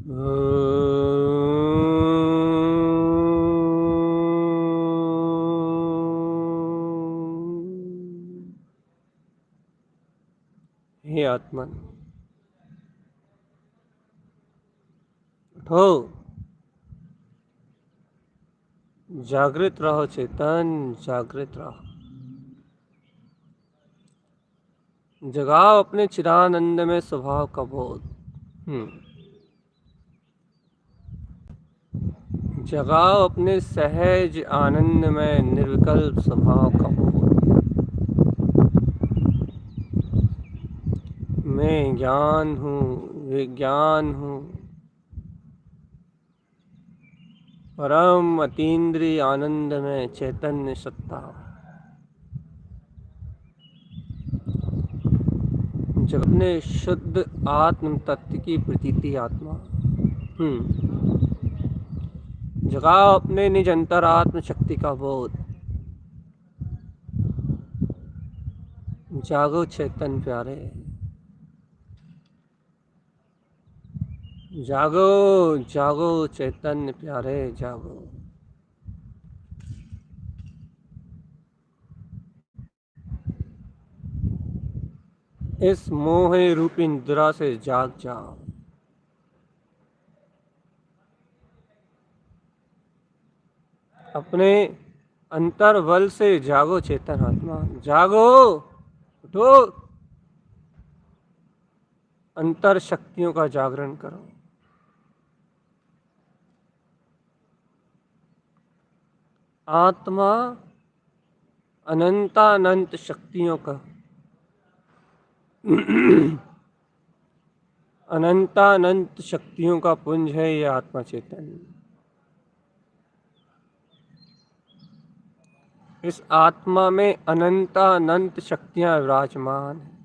हे आत्मन, उठो, जागृत रहो चेतन, जागृत रहो। जगाओ अपने चिदानंद में स्वभाव का बोध। जगाओ अपने सहज आनंद में निर्विकल्प स्वभाव का बोध। मैं ज्ञान हूँ, विज्ञान हूँ, परम अतीन्द्रिय आनंद में चैतन्य सत्ता। जब अपने शुद्ध आत्म तत्व की प्रतीति आत्मा। जगाओ अपने निज अंतरात्म शक्ति का बोध। जागो चेतन प्यारे, जागो जागो चैतन्य प्यारे, जागो। इस मोह रूपी निद्रा से जाग जाओ। अपने अंतर बल से जागो चेतन आत्मा, जागो, उठो, अंतर शक्तियों का जागरण करो। आत्मा अनंतानंत शक्तियों का अनंतानंत शक्तियों का पुंज है ये आत्मा चैतन्य। इस आत्मा में अनंतानंत शक्तियां विराजमान हैं।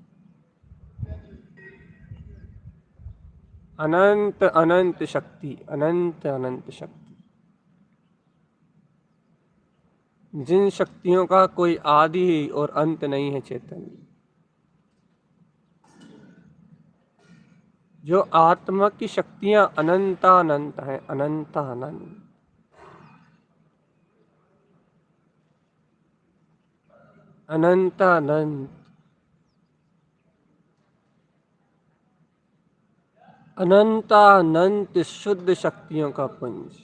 अनंत अनंत शक्ति, अनंत अनंत शक्ति, जिन शक्तियों का कोई आदि और अंत नहीं है चैतन्य। जो आत्मा की शक्तियां अनंतानंत हैं, अनंतानंत, अनंतानंत, अनंतानंत शुद्ध शक्तियों का पुंज।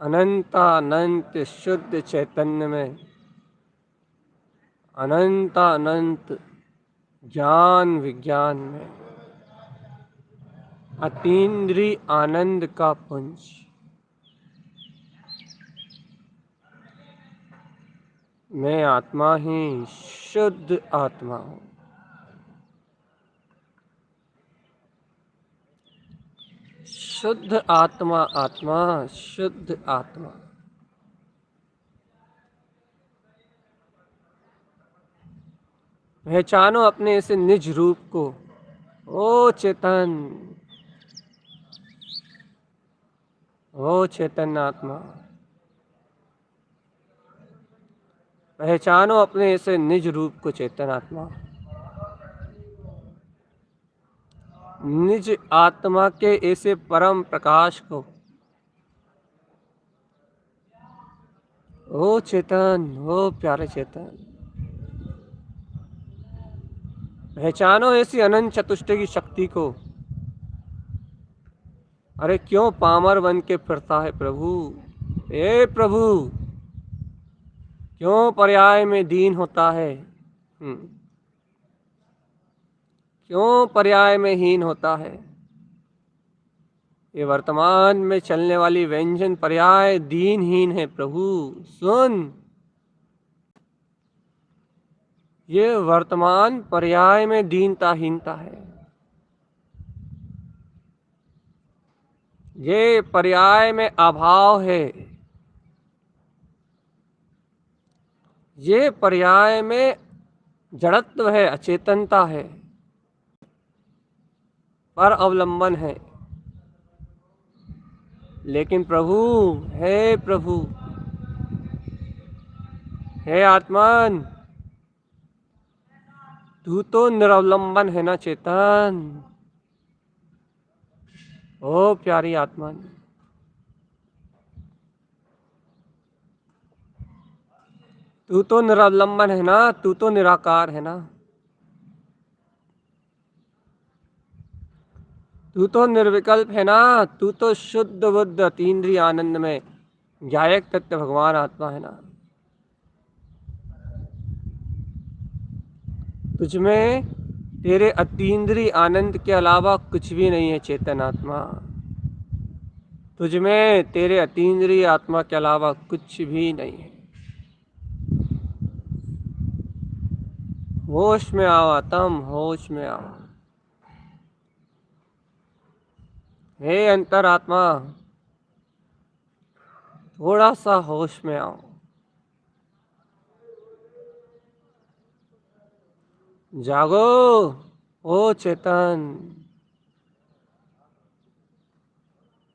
अनंतानंत शुद्ध चैतन्य में अनंतानंत ज्ञान विज्ञान में अतीन्द्रिय आनंद का पुंज। मैं आत्मा ही शुद्ध आत्मा हूँ। शुद्ध आत्मा, आत्मा शुद्ध आत्मा। पहचानो अपने इस निज रूप को। ओ चेतन, ओ चैतन्य आत्मा, पहचानो अपने इस निज रूप को चेतन आत्मा। निज आत्मा के ऐसे परम प्रकाश को। ओ चेतन, ओ प्यारे चेतन, पहचानो ऐसी अनंत चतुष्टय की शक्ति को। अरे क्यों पामर बन के फिरता है प्रभु? ए प्रभु, क्यों पर्याय में दीन होता है? क्यों पर्याय में हीन होता है? ये वर्तमान में चलने वाली व्यंजन पर्याय दीनहीन है प्रभु। सुन, ये वर्तमान पर्याय में दीनताहीनता है। ये पर्याय में अभाव है। ये पर्याय में जड़त्व है, अचेतनता है, पर अवलंबन है। लेकिन प्रभु, हे प्रभु, हे आत्मन, तू तो निरवलंबन है ना चेतन। ओ प्यारी आत्मा, तू तो निरवलंबन है ना, तू तो निराकार है ना, तू तो निर्विकल्प है ना, तू तो शुद्ध बुद्ध अतीन्द्रिय आनंद में ज्ञायक तत्व भगवान आत्मा है ना। तुझमें तेरे अतीन्द्रिय आनंद के अलावा कुछ भी नहीं है चेतन आत्मा। तुझमें तेरे अतीन्द्रिय आत्मा के अलावा कुछ भी नहीं है। होश में आओ आत्म, होश में आओ। हे अंतरात्मा, थोड़ा सा होश में आओ। जागो ओ चेतन,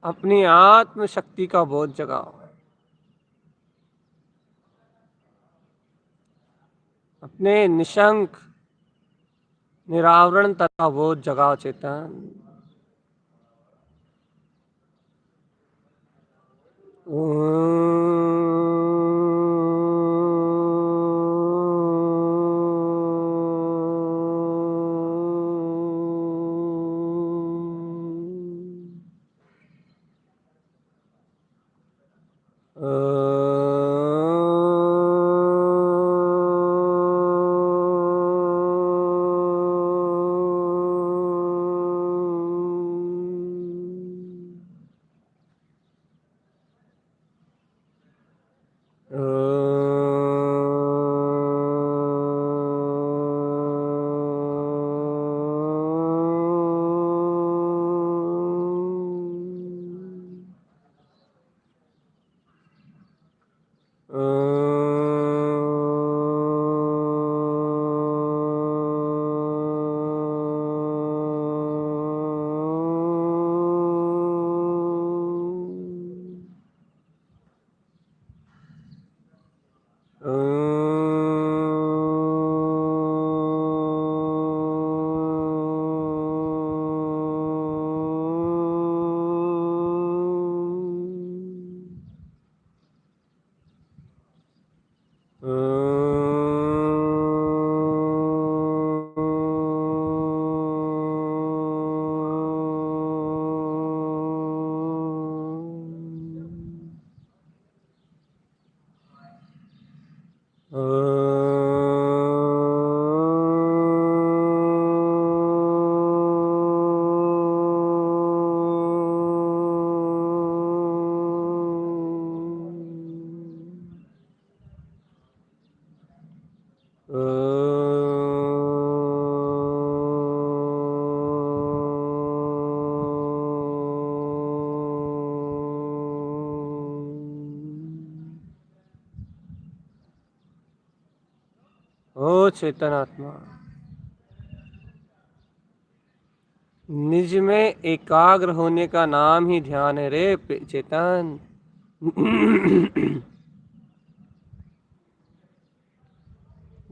अपनी आत्म शक्ति का बोध जगाओ। अपने निशंक निरावरण तथा बोध जगाओ चेतन। ओ चेतन आत्मा, निज में एकाग्र होने का नाम ही ध्यान है रे चेतन।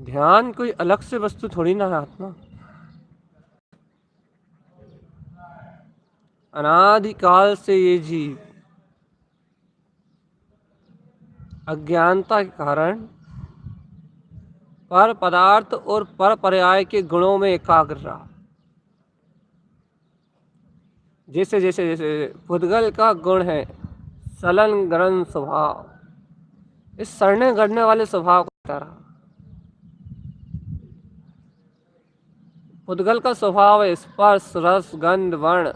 ध्यान कोई अलग से वस्तु थोड़ी ना है आत्मा। अनादिकाल से ये जीव अज्ञानता के कारण पर पदार्थ और पर पर्याय के गुणों में एकाग्र रहा। जैसे जैसे जैसे पुद्गल का गुण है सलन गरन स्वभाव, इस सड़ने गड़ने वाले स्वभाव का रहा। पुद्गल का स्वभाव है स्पर्श रस गंध वर्ण,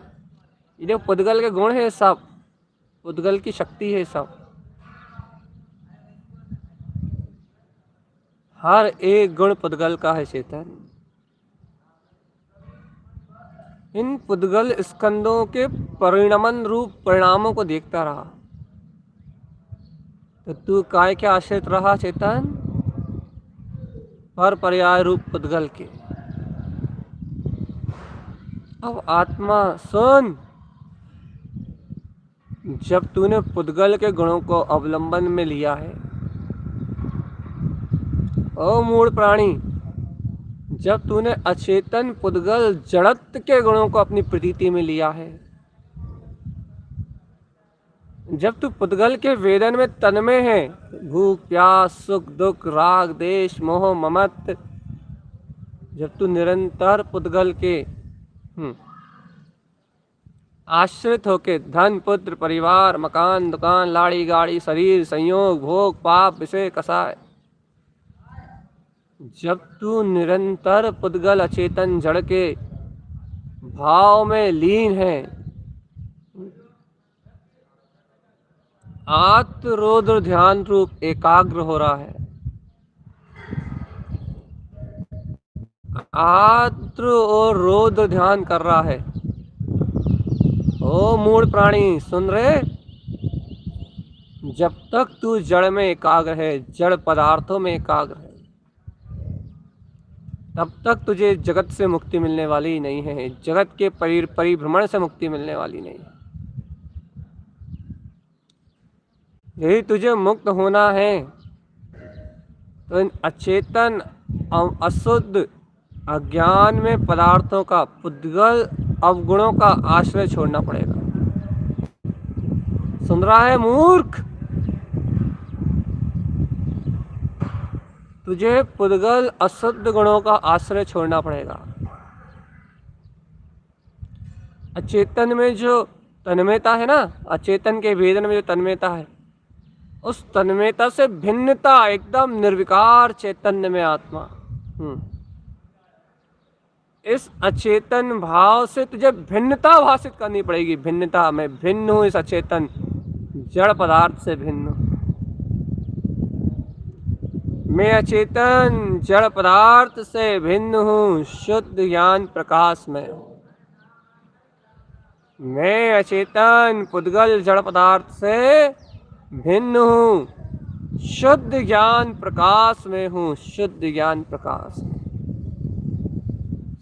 ये जो पुद्गल के गुण है सब, पुद्गल की शक्ति है सब। हर एक गुण पुद्गल का है चेतन। इन पुद्गल स्कंदों के परिणमन रूप परिणामों को देखता रहा तो तू काय के आश्रित रहा चेतन? पर पर्याय रूप पुद्गल के। अब आत्मा सुन, जब तूने पुद्गल के गुणों को अवलंबन में लिया है, ओ मूढ़ प्राणी, जब तूने अचेतन पुद्गल जड़त्व के गुणों को अपनी प्रतीति में लिया है, जब तू पुद्गल के वेदन में तन्मय है, भूख प्यास सुख दुख राग देश मोह ममत्व, जब तू निरंतर पुद्गल के आश्रित होके धन पुत्र परिवार मकान दुकान लाड़ी गाड़ी शरीर संयोग भोग पाप विषय कसाय, जब तू निरंतर पुद्गल अचेतन जड़ के भाव में लीन है, आत्मरोद्र ध्यान रूप एकाग्र हो रहा है, आत्र और रौद्र ध्यान कर रहा है। ओ मूढ़ प्राणी सुन रहे, जब तक तू जड़ में एकाग्र है, जड़ पदार्थों में एकाग्र है, तब तक तुझे जगत से मुक्ति मिलने वाली नहीं है, जगत के परिभ्रमण से मुक्ति मिलने वाली नहीं है। यही तुझे मुक्त होना है तो इन अचेतन अशुद्ध अज्ञान में पदार्थों का पुद्गल अवगुणों का आश्रय छोड़ना पड़ेगा। सुन रहा है मूर्ख, तुझे पुद्गल अशुद्ध गुणों का आश्रय छोड़ना पड़ेगा। अचेतन में जो तन्मयता है ना, अचेतन के वेदन में जो तन्मयता है, उस तन्मयता से भिन्नता, एकदम निर्विकार चैतन्य में आत्मा, इस अचेतन भाव से तुझे भिन्नता भाषित करनी पड़ेगी। भिन्नता, मैं भिन्न हूं इस अचेतन जड़ पदार्थ से भिन्न हूं, मैं अचेतन जड़ पदार्थ से भिन्न हूं, शुद्ध ज्ञान प्रकाश में हूं। मैं अचेतन पुद्गल जड़ पदार्थ से भिन्न हूं, शुद्ध ज्ञान प्रकाश में हूं, शुद्ध ज्ञान प्रकाश में।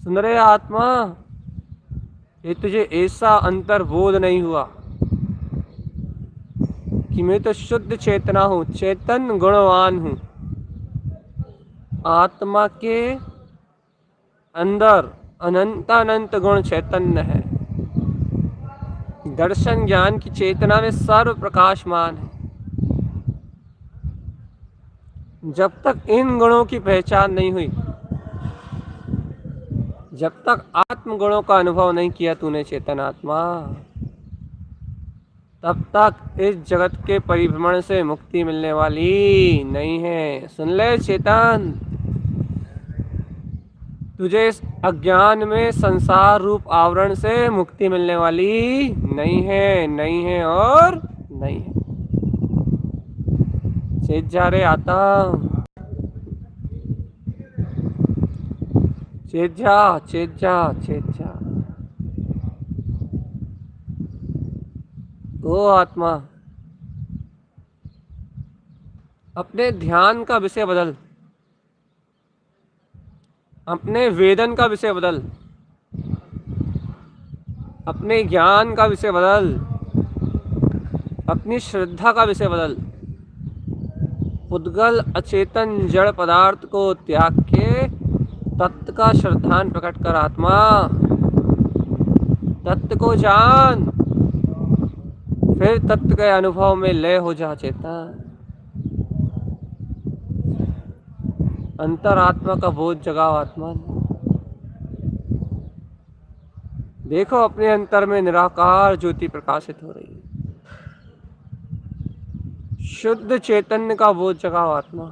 सुन रहे आत्मा, ये तुझे ऐसा अंतर्बोध नहीं हुआ कि मैं तो शुद्ध चेतना हूं, चेतन गुणवान हूं। आत्मा के अंदर अनंतानंत गुण चैतन्य है, दर्शन ज्ञान की चेतना में सर्व प्रकाशमान है। जब तक इन गुणों की पहचान नहीं हुई, जब तक आत्म गुणों का अनुभव नहीं किया तूने चेतन आत्मा, तब तक इस जगत के परिभ्रमण से मुक्ति मिलने वाली नहीं है। सुन ले चेतन, तुझे इस अज्ञान में संसार रूप आवरण से मुक्ति मिलने वाली नहीं है, नहीं है और नहीं है। चेत जा रे आता, चेत जा, चेत जा, चेत जा। ओ आत्मा, अपने ध्यान का विषय बदल, अपने वेदन का विषय बदल, अपने ज्ञान का विषय बदल, अपनी श्रद्धा का विषय बदल। पुद्गल अचेतन जड़ पदार्थ को त्याग के तत्व का श्रद्धान प्रकट कर आत्मा, तत्व को जान, फिर तत्व के अनुभव में लय हो जा चेतन। अंतरात्मा का बोध जगाओ आत्मा। देखो अपने अंतर में निराकार ज्योति प्रकाशित हो रही है। शुद्ध चैतन्य का बोध जगाओ आत्मा।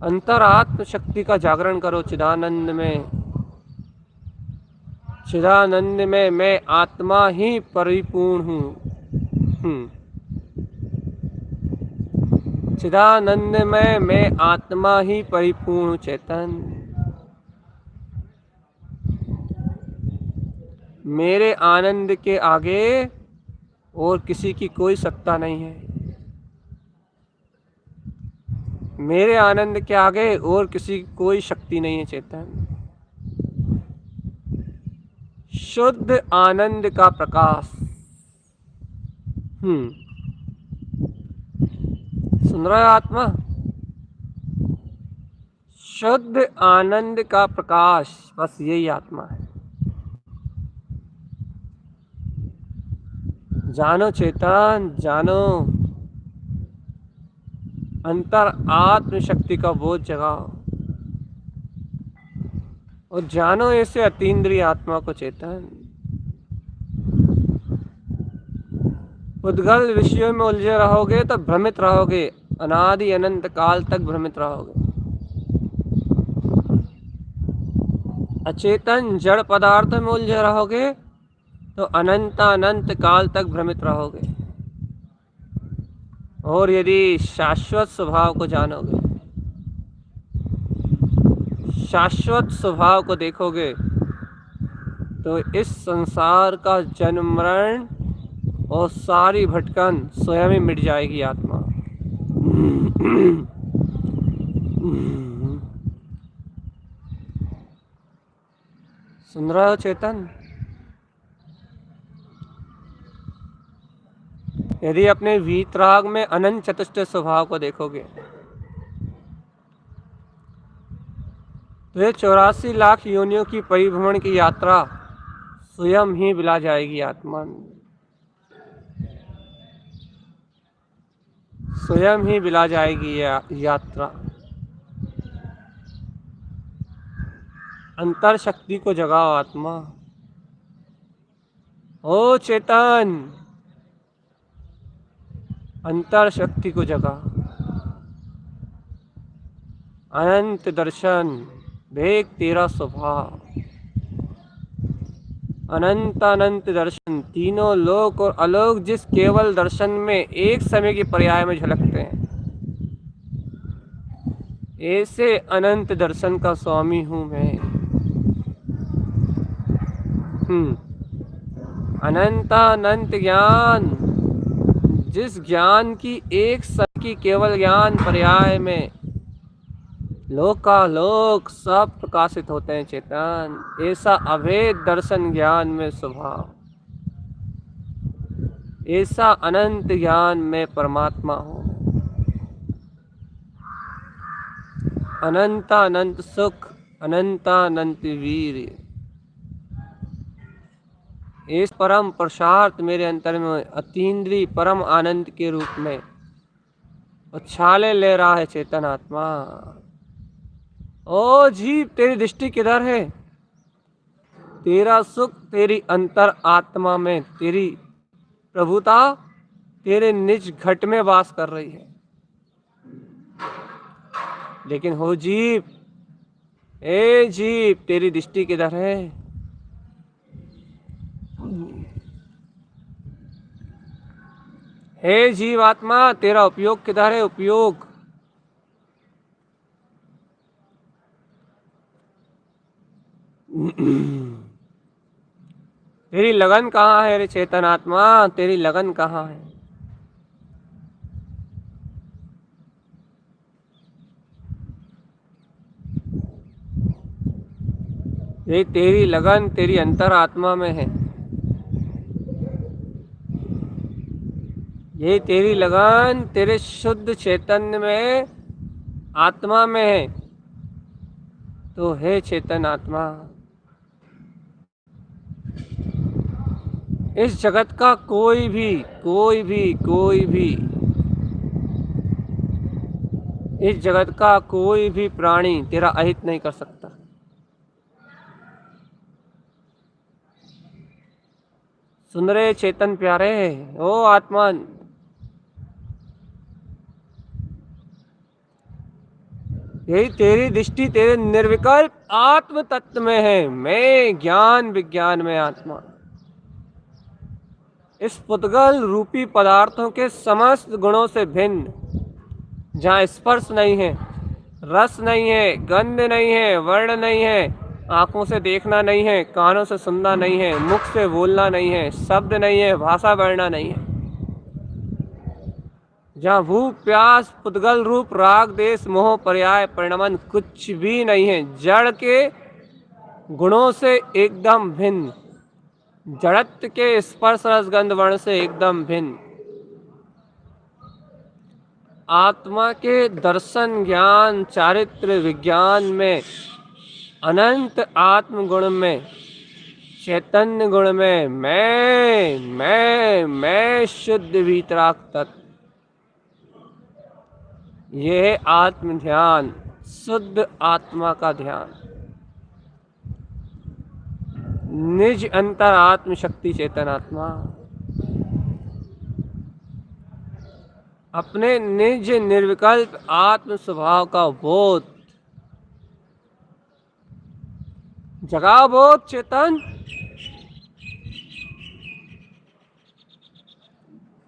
अंतरात्म शक्ति का जागरण करो चिदानंद में। चिदानंद में मैं आत्मा ही परिपूर्ण हूँ। चिदानंद में मैं आत्मा ही परिपूर्ण हूँ चेतन। मेरे आनंद के आगे और किसी की कोई सत्ता नहीं है। मेरे आनंद के आगे और किसी की कोई शक्ति नहीं है चेतन। शुद्ध आनंद का प्रकाश। सुन रहा है आत्मा? शुद्ध आनंद का प्रकाश, बस यही आत्मा है। जानो चेतन, जानो, अंतर आत्म शक्ति का बोध जगाओ और जानो ऐसे अतीन्द्रिय आत्मा को चेतन। उद्गल विषयों में उलझे रहोगे तो भ्रमित रहोगे, अनादि अनंत काल तक भ्रमित रहोगे। अचेतन जड़ पदार्थों में उलझे रहोगे तो अनंत अनंत काल तक भ्रमित रहोगे। और यदि शाश्वत स्वभाव को जानोगे, शाश्वत स्वभाव को देखोगे, तो इस संसार का जन्म मरण और सारी भटकन स्वयं ही मिट जाएगी आत्मा। सुन रहे हो चेतन? यदि अपने वीतराग में अनंत चतुष्ट स्वभाव को देखोगे तो ये 84 लाख योनियों की परिभ्रमण की यात्रा स्वयं ही बिला जाएगी आत्मा, स्वयं ही बिला जाएगी यात्रा। अंतर शक्ति को जगाओ आत्मा। ओ चेतन, अंतर शक्ति को जगा। अनंत दर्शन, वेग तेरा स्वभाव, अनंत अनंत दर्शन, तीनों लोक और अलोक जिस केवल दर्शन में एक समय के पर्याय में झलकते हैं, ऐसे अनंत दर्शन का स्वामी हूं मैं। अनंत अनंत ज्ञान, जिस ज्ञान की एक समय की केवल ज्ञान पर्याय में लोकालोक सब प्रकाशित होते हैं चेतन, ऐसा अभेद दर्शन ज्ञान में स्वभाव, ऐसा अनंत ज्ञान में परमात्मा हूँ। अनंत अनंत सुख, अनंत अनंत वीर, इस परम पुरुषार्थ मेरे अंतर में अतीन्द्रिय परम आनंद के रूप में उछाले ले रहा है चेतन आत्मा। ओ जीव, तेरी दृष्टि किधर है? तेरा सुख तेरी अंतर आत्मा में, तेरी प्रभुता तेरे निज घट में वास कर रही है। लेकिन हो जीव, ए जीव, तेरी दृष्टि किधर है? हे जीव आत्मा, तेरा उपयोग किधर है? उपयोग तेरी लगन कहाँ है रे चेतन आत्मा? तेरी लगन कहाँ है? ये तेरी लगन तेरी अंतर आत्मा में है। ये तेरी लगन तेरे शुद्ध चैतन्य में, आत्मा में है। तो हे चेतन आत्मा, इस जगत का कोई भी इस जगत का कोई भी प्राणी तेरा अहित नहीं कर सकता। सुन रहे चेतन प्यारे, ओ आत्मन, यही तेरी दृष्टि तेरे निर्विकल्प आत्म तत्व में है। मैं ज्ञान विज्ञान में आत्मा, इस पुद्गल रूपी पदार्थों के समस्त गुणों से भिन्न, जहाँ स्पर्श नहीं है, रस नहीं है, गंध नहीं है, वर्ण नहीं है, आंखों से देखना नहीं है, कानों से सुनना नहीं है, मुख से बोलना नहीं है, शब्द नहीं है, भाषा बढ़ना नहीं है, जहाँ भूख प्यास पुद्गल रूप राग देश मोह पर्याय परिणमन कुछ भी नहीं है, जड़ के गुणों से एकदम भिन्न, जड़त्व के स्पर्श रस गंध वर्ण से एकदम भिन्न, आत्मा के दर्शन ज्ञान चारित्र विज्ञान में, अनंत आत्म गुण में, चैतन्य गुण में मैं शुद्ध वीतराग तत्व, ये आत्म ध्यान, शुद्ध आत्मा का ध्यान, निज अंतर आत्म शक्ति चेतन आत्मा, अपने निज निर्विकल्प आत्म स्वभाव का बोध, जगा बोध चेतन,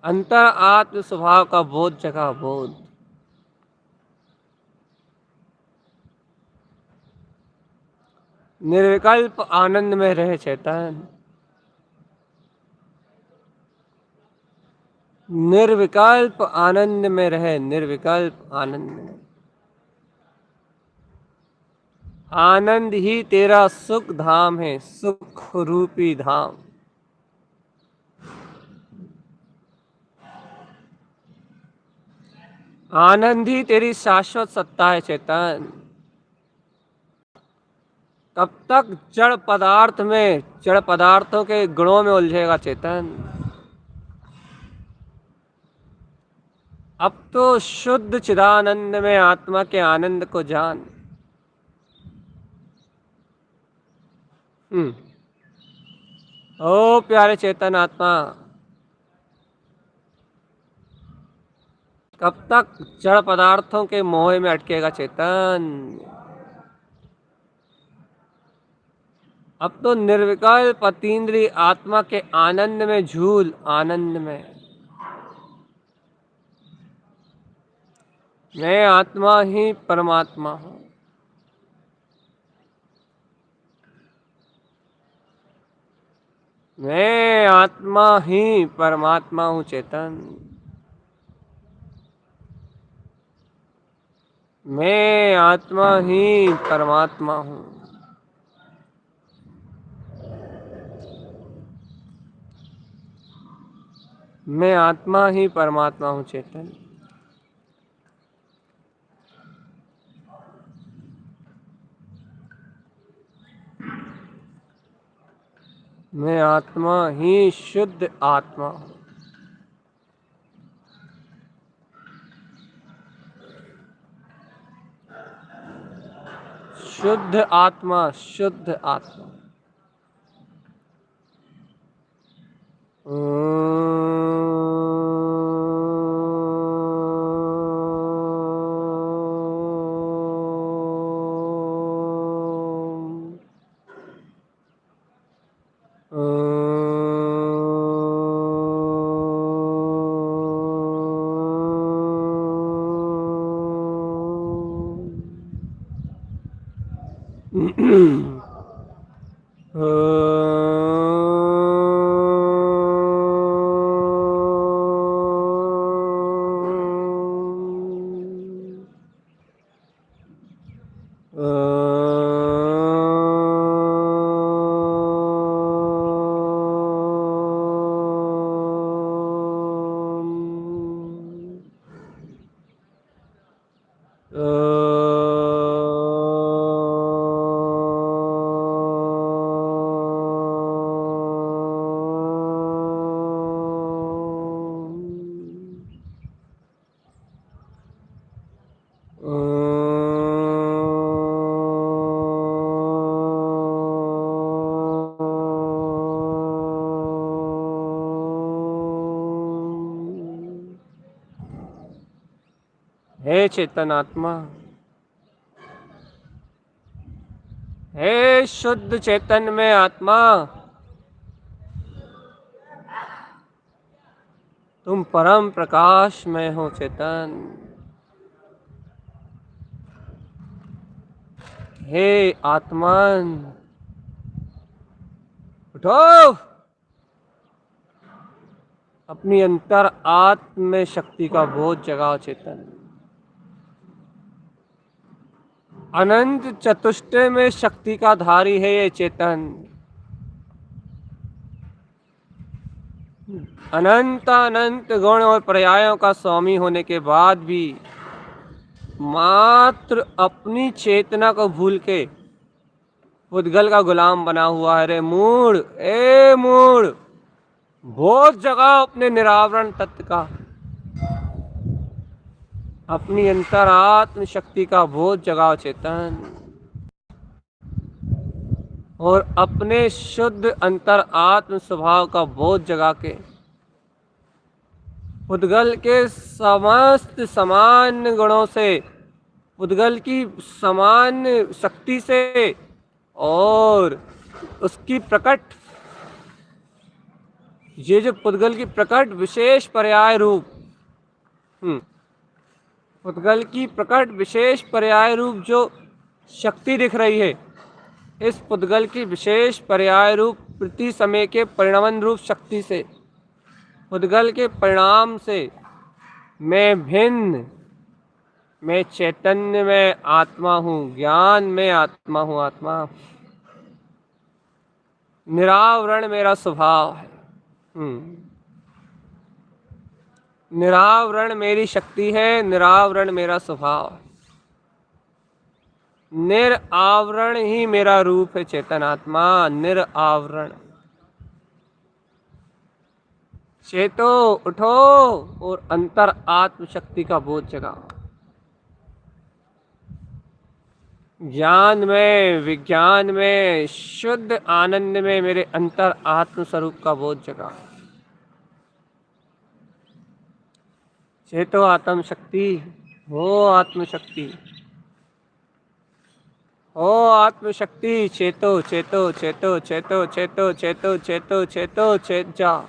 अंतर आत्म स्वभाव का बोध, जगा बोध, निर्विकल्प आनंद में रहे चेतन, निर्विकल्प आनंद में रहे, निर्विकल्प आनंद में। आनंद ही तेरा सुख धाम है, सुख रूपी धाम। आनंद ही तेरी शाश्वत सत्ता है चेतन। कब तक जड़ पदार्थ में, जड़ पदार्थों के गुणों में उलझेगा चेतन? अब तो शुद्ध चिदानंद में आत्मा के आनंद को जान। ओ प्यारे चेतन आत्मा, कब तक जड़ पदार्थों के मोह में अटकेगा चेतन? अब तो निर्विकल्प अतीन्द्रिय आत्मा के आनंद में झूल, आनंद में। मैं आत्मा ही परमात्मा हूँ। मैं आत्मा ही परमात्मा हूँ चेतन। मैं आत्मा ही परमात्मा हूँ। मैं आत्मा ही परमात्मा हूँ चेतन। मैं आत्मा ही शुद्ध आत्मा हूँ। शुद्ध आत्मा, शुद्ध आत्मा। हे चेतन आत्मा, हे शुद्ध चैतन्य में आत्मा, तुम परम प्रकाश में हो चेतन। हे आत्मन, उठो, अपनी अंतर आत्म शक्ति का बोध जगाओ चेतन। अनंत चतुष्टय में शक्ति का धारी है ये चेतन। अनंत अनंत गुण और पर्यायों का स्वामी होने के बाद भी मात्र अपनी चेतना को भूल के पुद्गल का गुलाम बना हुआ है। रे मूढ़, ए मूढ़, बोध जगाओ अपने निरावरण तत्व का, अपनी अंतरात्म शक्ति का बोध जगाओ चेतन, और अपने शुद्ध अंतर आत्म स्वभाव का बोध जगा के पुद्गल के समस्त समान गुणों से, पुद्गल की समान शक्ति से और उसकी प्रकट, ये जो पुद्गल की प्रकट विशेष पर्याय रूप, पुद्गल की प्रकट विशेष पर्याय रूप जो शक्ति दिख रही है, इस पुद्गल की विशेष पर्याय रूप प्रति समय के परिणमन रूप शक्ति से, पुद्गल के परिणाम से मैं भिन्न, मैं चैतन्य में आत्मा हूँ, ज्ञान में आत्मा हूँ, आत्मा निरावरण मेरा स्वभाव है। निरावरण मेरी शक्ति है, निरावरण मेरा स्वभाव है, निरावरण ही मेरा रूप है चेतन आत्मा, निरावरण। चेतो, उठो और अंतर आत्म शक्ति का बोध जगाओ। ज्ञान में, विज्ञान में, शुद्ध आनंद में मेरे अंतर आत्म स्वरूप का बोध जगाओ। चेतो आत्म शक्ति, हो आत्म शक्ति, हो आत्म शक्ति, चेतो चेतो चेतो चेतो चेतो चेतो चेतो चेतो चेत जा।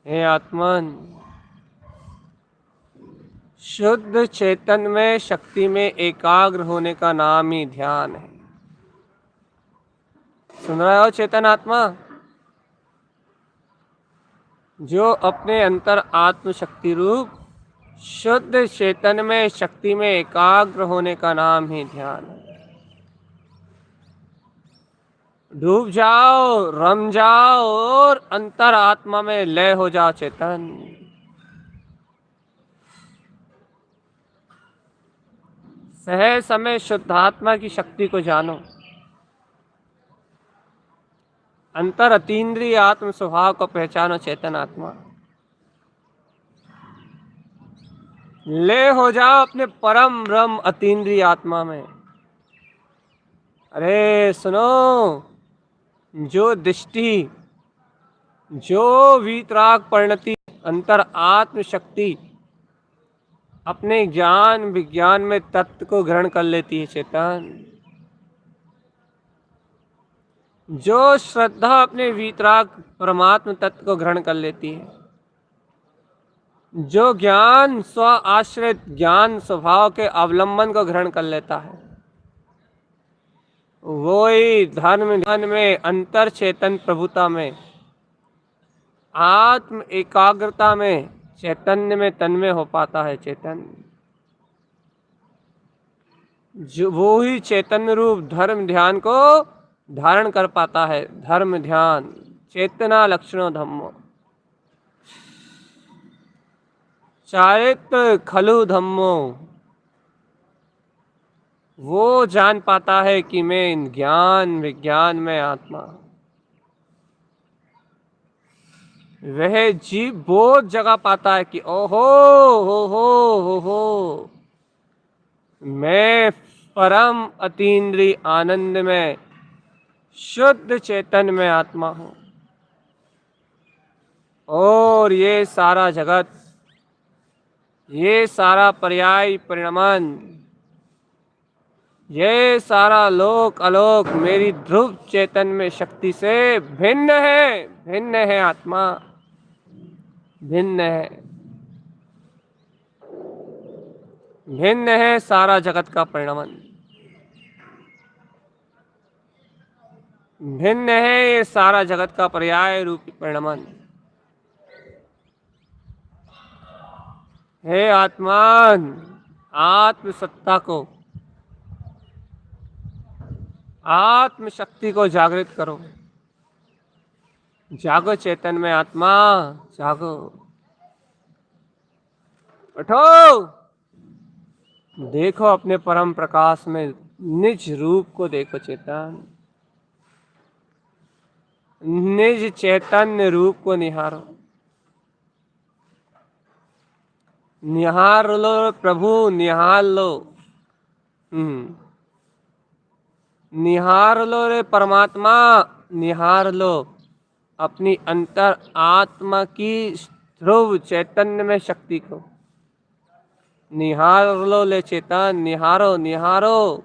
हे आत्मन, शुद्ध चेतन में, शक्ति में एकाग्र होने का नाम ही ध्यान है। सुन रहे हो चेतन आत्मा? जो अपने अंतर आत्म शक्ति रूप शुद्ध चेतन में, शक्ति में एकाग्र होने का नाम ही ध्यान है। डूब जाओ, रम जाओ और अंतर आत्मा में लय हो जाओ चेतन। सहज समय शुद्धात्मा की शक्ति को जानो। अंतर अतीन्द्रिय आत्म स्वभाव को पहचानो चेतन आत्मा। ले हो जाओ अपने परम ब्रह्म अतीन्द्रिय आत्मा में। अरे सुनो, जो दृष्टि, जो वीतराग परिणति, अंतर आत्म शक्ति अपने ज्ञान विज्ञान में तत्व को ग्रहण कर लेती है चेतन, जो श्रद्धा अपने वीतराग परमात्म तत्व को ग्रहण कर लेती है, जो ज्ञान स्व आश्रित ज्ञान स्वभाव के अवलंबन को ग्रहण कर लेता है, वो ही धन में, अंतर चेतन प्रभुता में, आत्म एकाग्रता में चैतन्य में तन्मय हो पाता है। चैतन्य जो वो ही चैतन्य रूप धर्म ध्यान को धारण कर पाता है। धर्म ध्यान चेतना लक्षणों धम्मो चारित्र खलु धम्मो, वो जान पाता है कि मैं ज्ञान विज्ञान में आत्मा। वह जीव बोध जगा पाता है कि ओहो हो मैं परम अतीन्द्रिय आनंद में शुद्ध चेतन में आत्मा हूं और ये सारा जगत, ये सारा पर्याय परिणमन, ये सारा लोक अलोक मेरी ध्रुव चेतन में शक्ति से भिन्न है। भिन्न है आत्मा, भिन्न है, भिन्न है सारा जगत का परिणमन, भिन्न है ये सारा जगत का पर्याय रूपी परिणमन। हे आत्मान, आत्म सत्ता को, आत्म शक्ति को जागृत करो। जागो चेतन में आत्मा, जागो, उठो, देखो अपने परम प्रकाश में निज रूप को देखो। चेतन निज चैतन्य रूप को निहारो। निहार लो प्रभु, निहार लो। निहार लो रे परमात्मा, निहार लो अपनी अंतर आत्मा की ध्रुव चैतन्य में शक्ति को। निहार लो ले चेतन, निहारो निहारो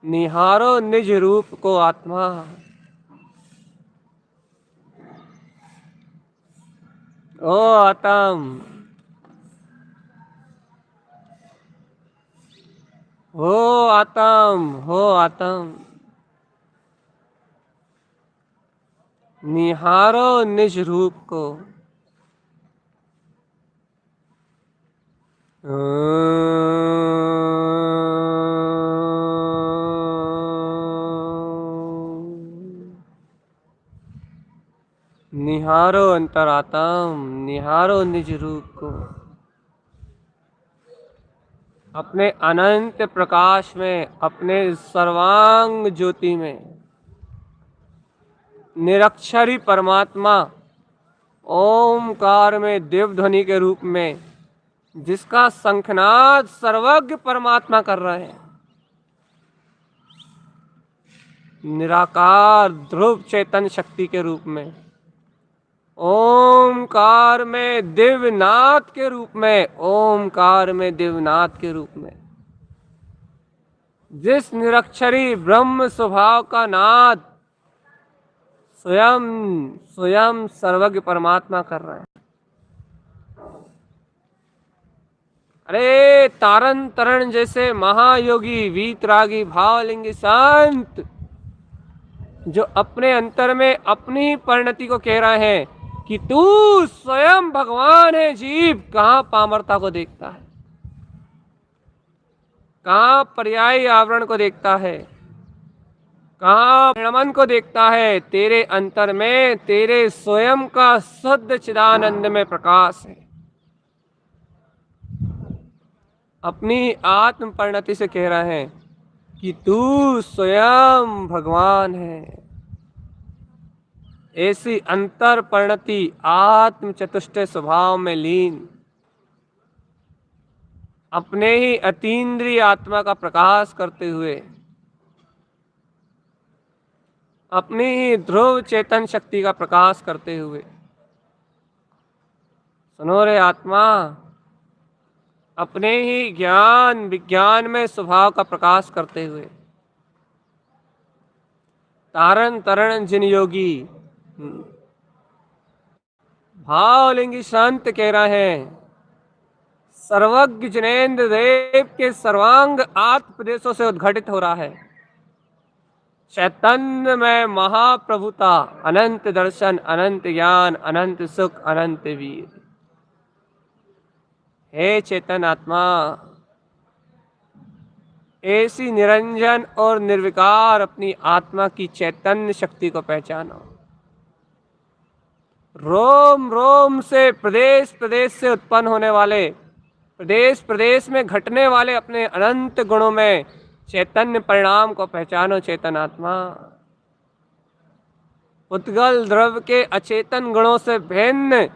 निहारो निज रूप को आत्मा। ओ आत्म, हो आत्म, हो आत्म, निहारो निज रूप को। निहारो अंतरात्म, निहारो निज रूप को। अपने अनंत प्रकाश में, अपने सर्वांग ज्योति में निरक्षरी परमात्मा ओमकार में देव ध्वनि के रूप में जिसका शंखनाद सर्वज्ञ परमात्मा कर रहे हैं। निराकार ध्रुव चेतन शक्ति के रूप में, ओमकार में दिव्यनाथ के रूप में, ओमकार में दिव्यनाथ के रूप में जिस निरक्षरी ब्रह्म स्वभाव का नाद स्वयं स्वयं सर्वज्ञ परमात्मा कर रहे हैं। अरे तारन तरण जैसे महायोगी वीतरागी भावलिंगी संत जो अपने अंतर में अपनी परिणति को कह रहे हैं कि तू स्वयं भगवान है। जीव कहाँ पामरता को देखता है, कहाँ पर्यायी आवरण को देखता है, कहाँ परिणमन को देखता है। तेरे अंतर में तेरे स्वयं का शुद्ध चिदानंद में प्रकाश है। अपनी आत्म परिणति से कह रहे हैं कि तू स्वयं भगवान है। ऐसी अंतर परिणति आत्म चतुष्टय स्वभाव में लीन अपने ही अतीन्द्रिय आत्मा का प्रकाश करते हुए, अपनी ही ध्रुव चेतन शक्ति का प्रकाश करते हुए, सुनो रे आत्मा, अपने ही ज्ञान विज्ञान में स्वभाव का प्रकाश करते हुए तारण तरण जिन योगी भावलिंगी संत कह रहे हैं, सर्वज्ञ जिनेन्द्र देव के सर्वांग आत्म प्रदेशों से उद्घटित हो रहा है। चैतन्य में महाप्रभुता, अनंत दर्शन, अनंत ज्ञान, अनंत सुख, अनंत वीर। हे चेतन आत्मा, ऐसी निरंजन और निर्विकार अपनी आत्मा की चैतन्य शक्ति को पहचानो। रोम रोम से, प्रदेश प्रदेश से उत्पन्न होने वाले, प्रदेश प्रदेश में घटने वाले अपने अनंत गुणों में चैतन्य परिणाम को पहचानो चेतन आत्मा। उद्गल द्रव्य के अचेतन गुणों से भिन्न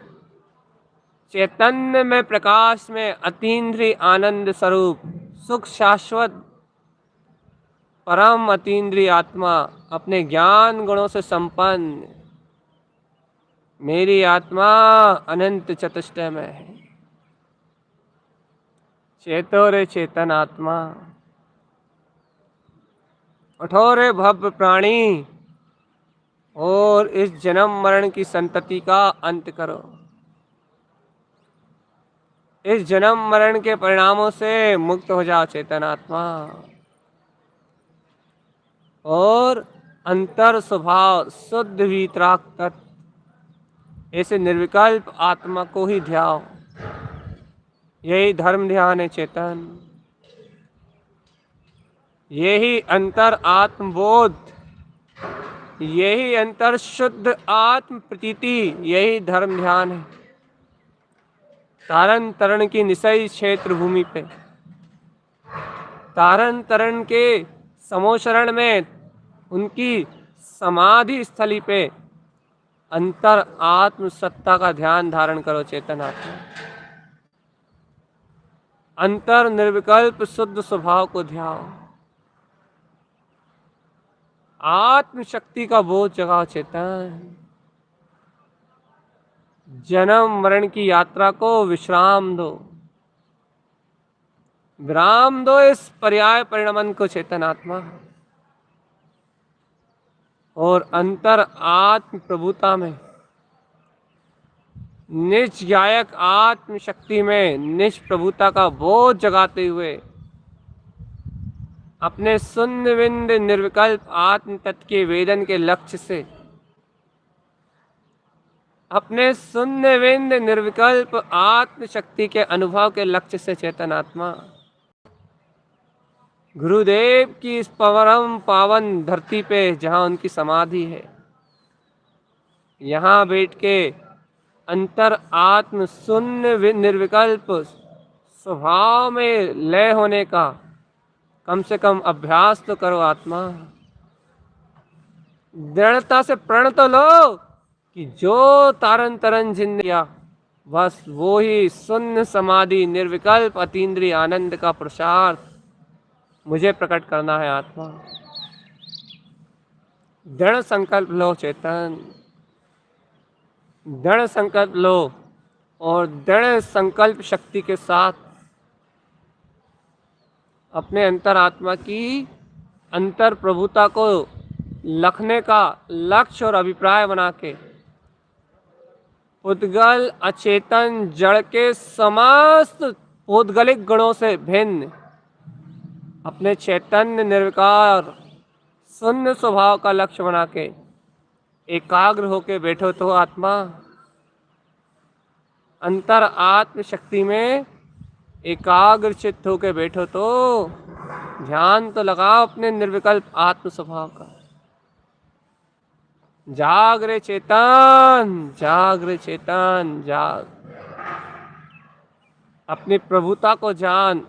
चैतन्य में, प्रकाश में अतीन्द्रिय आनंद स्वरूप सुख शाश्वत परम अतीन्द्रिय आत्मा अपने ज्ञान गुणों से संपन्न मेरी आत्मा अनंत चतुष्टय में है। चेतो रे चेतन आत्मा, उठो रे भव्य प्राणी और इस जन्म मरण की संतति का अंत करो। इस जन्म मरण के परिणामों से मुक्त हो जाओ चेतन आत्मा, और अंतर स्वभाव शुद्ध वीतराग तत्व ऐसे निर्विकल्प आत्मा को ही ध्याओ। यही धर्म ध्यान है चेतन, यही अंतर आत्मबोध, यही अंतर शुद्ध आत्म प्रतीति, यही धर्म ध्यान है। तारण तरण की निशय क्षेत्र भूमि पे, तारण तरण के समोशरण में, उनकी समाधि स्थली पे अंतर आत्म सत्ता का ध्यान धारण करो चेतन आत्मा। अंतर निर्विकल्प शुद्ध स्वभाव को ध्याओ। आत्म शक्ति का बोध जगाओ चेतन। जन्म मरण की यात्रा को विश्राम दो, विराम दो इस पर्याय परिणमन को चेतन आत्मा, और अंतर आत्म प्रभुता में, निज गायक आत्म शक्ति में निज प्रभुता का बोध जगाते हुए अपने शून्य बिंद निर्विकल्प आत्म तत्व के वेदन के लक्ष्य से, अपने शून्य बिंद निर्विकल्प आत्म शक्ति के अनुभव के लक्ष्य से चेतन आत्मा गुरुदेव की इस परम पावन धरती पे जहाँ उनकी समाधि है, यहाँ बैठ के अंतर आत्म शून्य निर्विकल्प स्वभाव में लय होने का कम से कम अभ्यास तो करो आत्मा। दृढ़ता से प्रण तो लो कि जो तारन तरन जिंदगिया बस वो ही शून्य समाधि निर्विकल्प अतीन्द्रिय आनंद का पुरुषार्थ मुझे प्रकट करना है आत्मा। दृढ़ संकल्प लो चेतन, दृढ़ संकल्प लो, और दृढ़ संकल्प शक्ति के साथ अपने अंतर आत्मा की अंतर प्रभुता को लखने का लक्ष्य और अभिप्राय बना के उद्गल अचेतन जड़ के समस्त उद्गलिक गुणों से भिन्न अपने चैतन्य निर्विकार शून्य स्वभाव का लक्ष्य बना के एकाग्र होके बैठो तो आत्मा। अंतर आत्म शक्ति में एकाग्र चित्त होके बैठो तो ध्यान तो लगाओ अपने निर्विकल्प आत्म स्वभाव का। जाग रे चेतन, जाग रे चेतन, जाग। अपनी प्रभुता को जान,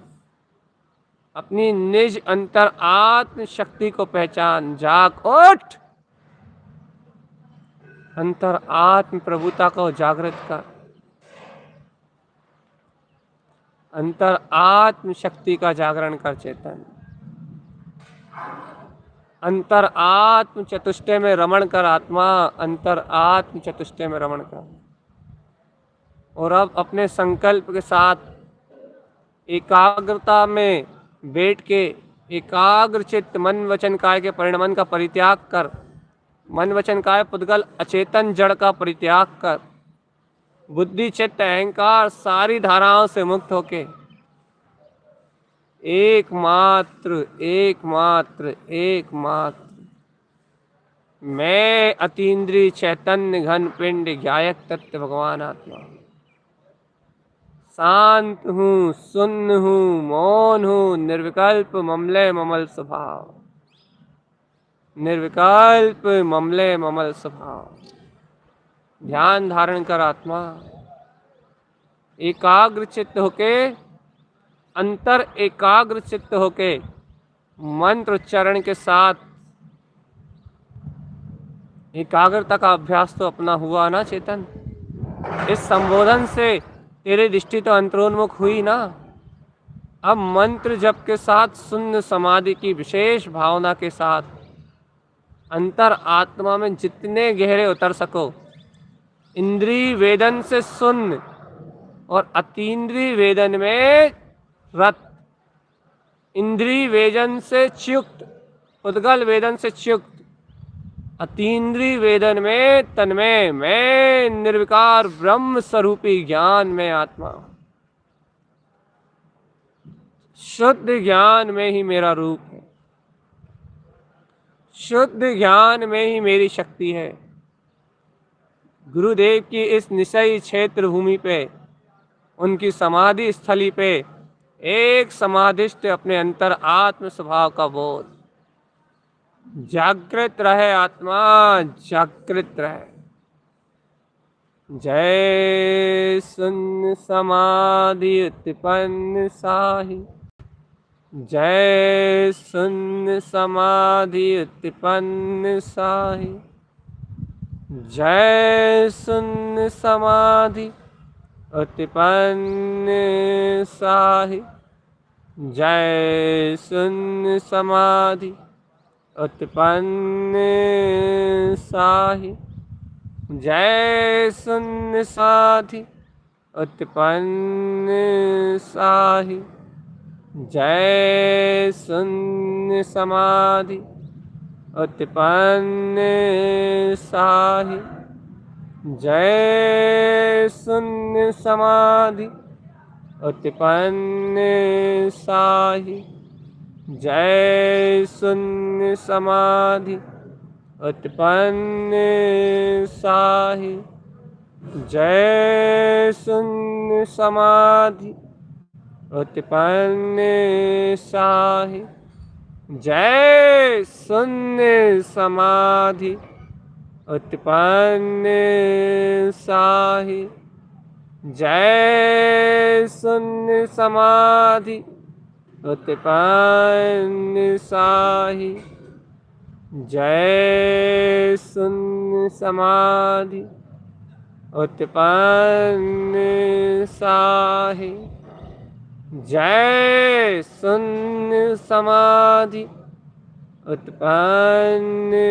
अपनी निज अंतर आत्म शक्ति को पहचान, जाग उठ। अंतर आत्म प्रभुता को जागृत कर, अंतर आत्म शक्ति का जागरण कर चेतन। अंतर आत्म चतुष्टय में रमण कर आत्मा, अंतर आत्म चतुष्टय में रमण कर। और अब अपने संकल्प के साथ एकाग्रता में बैठ के एकाग्र चित्त मन वचन काय के परिणमन का परित्याग कर, मन वचन काय पुद्गल अचेतन जड़ का परित्याग कर, बुद्धि चित्त अहंकार सारी धाराओं से मुक्त होके एकमात्र एकमात्र एकमात्र मैं अतीन्द्रिय चैतन्य घन पिंड ज्ञायक तत्व भगवान आत्मा शांत हूँ, शून्य हूँ, मौन हूँ, निर्विकल्प ममले ममल स्वभाव, निर्विकल्प ममले ममल स्वभाव। ध्यान धारण कर आत्मा एकाग्र चित्त होके, अंतर एकाग्र चित्त होके मंत्र उच्चारण के साथ एकाग्रता का अभ्यास तो अपना हुआ ना चेतन। इस संबोधन से तेरी दृष्टि तो अंतरोन्मुख हुई ना। अब मंत्र जप के साथ शून्य समाधि की विशेष भावना के साथ अंतर आत्मा में जितने गहरे उतर सको, इंद्रिय वेदन से शून्य और अतीन्द्रिय वेदन में रत, इंद्रिय वेदन से च्युक्त, उद्गल वेदन से च्युक्त, अतीन्द्रिय वेदन में तन्मय, मैं निर्विकार ब्रह्म स्वरूपी ज्ञान में आत्मा, शुद्ध ज्ञान में ही मेरा रूप है, शुद्ध ज्ञान में ही मेरी शक्ति है। गुरुदेव की इस निश्चयी क्षेत्र भूमि पे, उनकी समाधि स्थली पे एक समाधिस्थ अपने अंतर आत्म स्वभाव का बोध, जागृत रहे आत्मा, जागृत रहे। जय शून्य समाधि उत्पन्न साहि, जय शून्य समाधि उत्पन्न साहि, जय शून्य समाधि उत्पन्न साहि, जय शून्य समाधि उत्पन्न साहि, जय शून्य समाधि उत्पन्न साहि, जय शून्य समाधि उत्पन्न साहि, जय शून्य समाधि उत्पन्न साहि, जय शून्य समाधि उत्पन्न साहि, जय शून्य समाधि उत्पन्न साहि, जय शून्य समाधि उत्पन्न साहि, जय शून्य समाधि उत्पन्न साहि, जय शून्य समाधि उत्पन्न साहि, जय शून्य समाधि उत्पन्न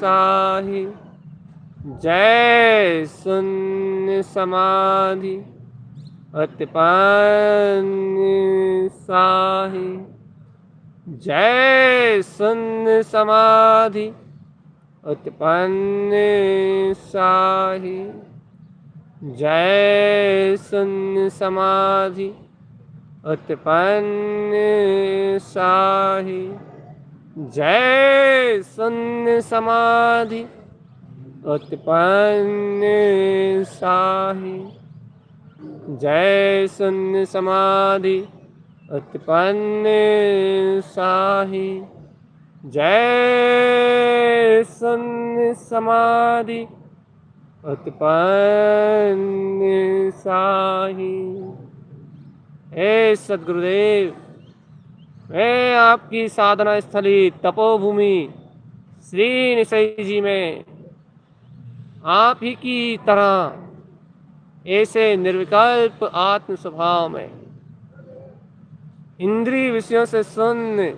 साहि, जय शून्य समाधि उत्पन्न साहि, जय शून्य समाधि उत्पन्न साहि, जय शून्य समाधि उत्पन्न साहि, जय शून्य समाधि उत्पन्न साहि, जय शून्य समाधि उत्पन्न साहि, जय शून्य समाधि उत्पन्न साहि। हे सद्गुरुदेव, मैं आपकी साधना स्थली तपोभूमि श्री निशई जी में आप ही की तरह ऐसे निर्विकल्प आत्म स्वभाव में इंद्रिय विषयों से शून्य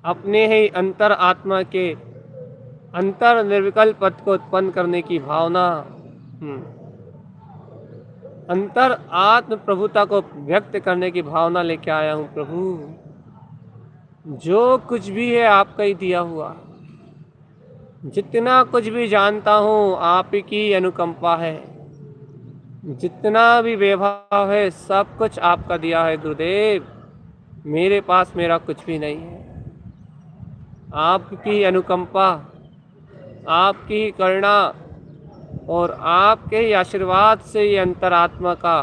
अपने ही अंतर आत्मा के अंतर निर्विकल्प पद को उत्पन्न करने की भावना, अंतर आत्म प्रभुता को व्यक्त करने की भावना लेके आया हूँ। प्रभु, जो कुछ भी है आपका ही दिया हुआ, जितना कुछ भी जानता हूँ आप ही की अनुकंपा है, जितना भी वैभव है सब कुछ आपका दिया है गुरुदेव। मेरे पास मेरा कुछ भी नहीं है। आपकी अनुकंपा, आपकी करुणा और आपके ही आशीर्वाद से ये अंतरात्मा का